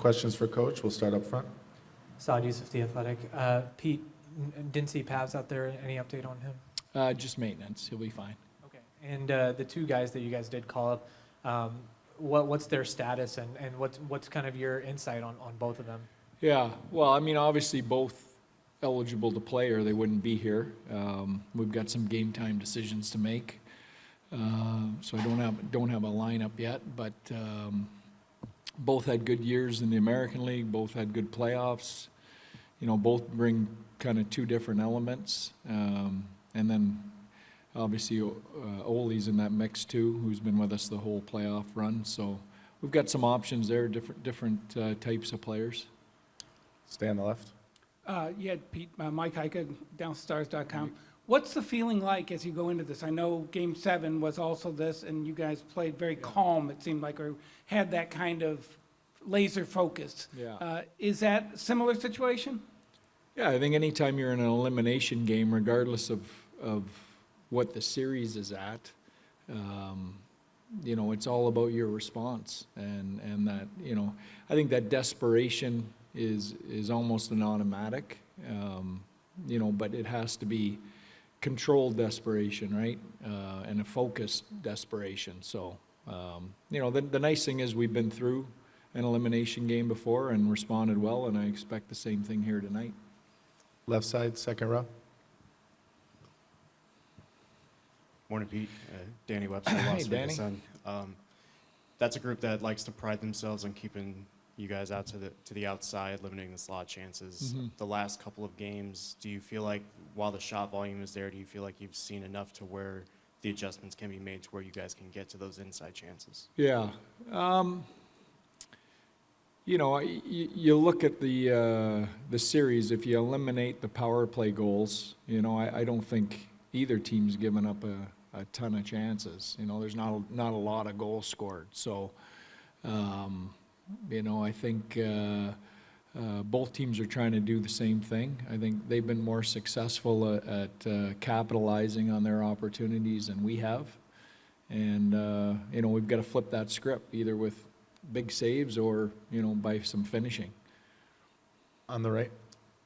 Questions for Coach? We'll start up front. Saad Yusuf, The Athletic. Pete, didn't see Pavs out there. Any update on him? Just maintenance. He'll be fine. Okay. And the two guys that you guys did call up, what's their status and what's kind of your insight on both of them? Yeah, well, I mean, obviously both eligible to play or they wouldn't be here. We've got some game time decisions to make. So I don't have a lineup yet, but both had good years in the American League, both had good playoffs. You know, both bring kind of two different elements. And then obviously Ole's in that mix too, who's been with us the whole playoff run. So we've got some options there, different types of players. Stay on the left. Yeah, Pete, Mike Heika, downstars.com. What's the feeling like as you go into this? I know Game 7 was also this, and you guys played very calm, it seemed like, or had that kind of laser focus. Yeah. Is that a similar situation? Yeah, I think anytime you're in an elimination game, regardless of what the series is at, you know, it's all about your response. And that, you know, I think that desperation is almost an automatic, you know, but it has to be controlled desperation, right? And a focused desperation. So, you know, the nice thing is we've been through an elimination game before and responded well, and I expect the same thing here tonight. Left side, second row. Morning, Pete. Danny Webster, Las Vegas Sun. That's a group that likes to pride themselves on keeping you guys out to the outside, limiting the slot chances. Mm-hmm. The last couple of games, do you feel like while the shot volume is there, do you feel like you've seen enough to where the adjustments can be made to where you guys can get to those inside chances? Yeah. You know, you look at the series, if you eliminate the power play goals, you know, I don't think either team's given up a ton of chances. You know, there's not a lot of goals scored. So, you know, I think both teams are trying to do the same thing. I think they've been more successful at capitalizing on their opportunities than we have. And, you know, we've got to flip that script, either with big saves or, you know, by some finishing. On the right.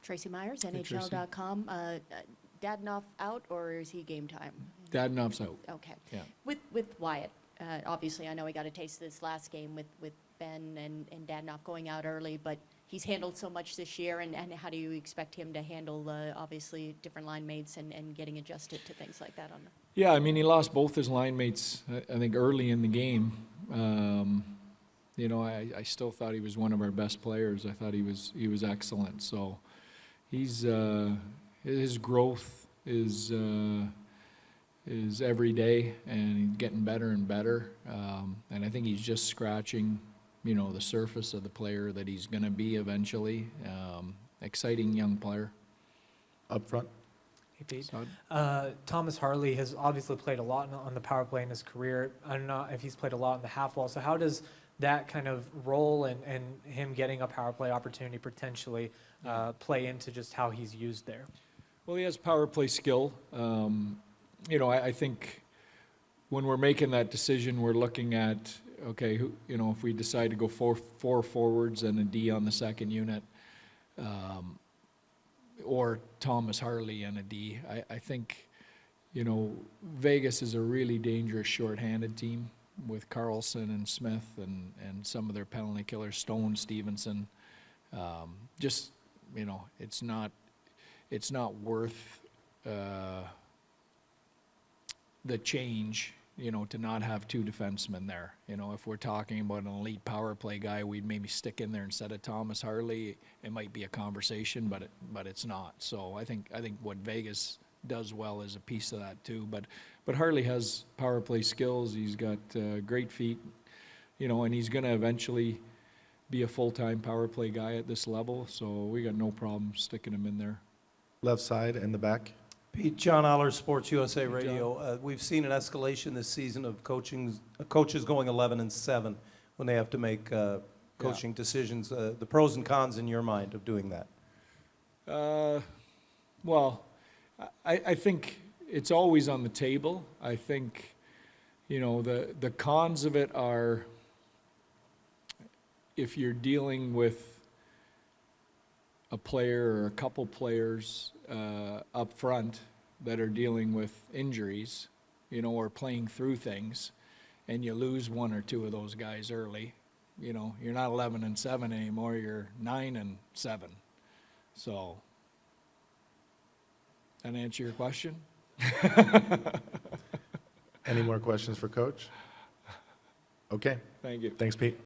Tracy Myers, Hey, Tracy. NHL.com. Dadnoff out, or is he game time? Dadnov's out. Okay. Yeah. With Wyatt, obviously I know he got a taste of this last game with Ben and Dadnoff going out early, but he's handled so much this year, and how do you expect him to handle obviously different line mates and getting adjusted to things like that? Yeah, I mean, he lost both his line mates, I think, early in the game. You know, I still thought he was one of our best players. I thought he was excellent. So he's his growth is every day, and he's getting better and better. And I think he's just scratching, you know, the surface of the player that he's going to be eventually. Exciting young player. Up front. Hey, Pete. Thomas Harley has obviously played a lot on the power play in his career. I don't know if he's played a lot on the half wall. So how does that kind of role and him getting a power play opportunity potentially play into just how he's used there? Well, he has power play skill. You know, I think when we're making that decision, we're looking at, okay, who, you know, if we decide to go four forwards and a D on the second unit, or Thomas Harley and a D, I think, you know, Vegas is a really dangerous shorthanded team with Carlson and Smith and some of their penalty killers, Stone, Stevenson. Just, you know, it's not worth the change, you know, to not have two defensemen there. You know, if we're talking about an elite power play guy, we'd maybe stick in there instead of Thomas Harley. It might be a conversation, but it's not. So I think what Vegas does well is a piece of that too. But Harley has power play skills. He's got great feet, you know, and he's going to eventually be a full-time power play guy at this level. So we got no problem sticking him in there. Left side in the back. Pete, John Aller, Sports USA Radio. We've seen an escalation this season of coaches going 11-7 when they have to make coaching decisions. The pros and cons in your mind of doing that? Well, I think it's always on the table. I think, you know, the cons of it are, if you're dealing with a player or a couple players up front that are dealing with injuries, you know, or playing through things, and you lose one or two of those guys early, you know, you're not 11-7 anymore, you're 9-7. So, that answer your question? Any more questions for Coach? Okay, Thank you. thanks, Pete.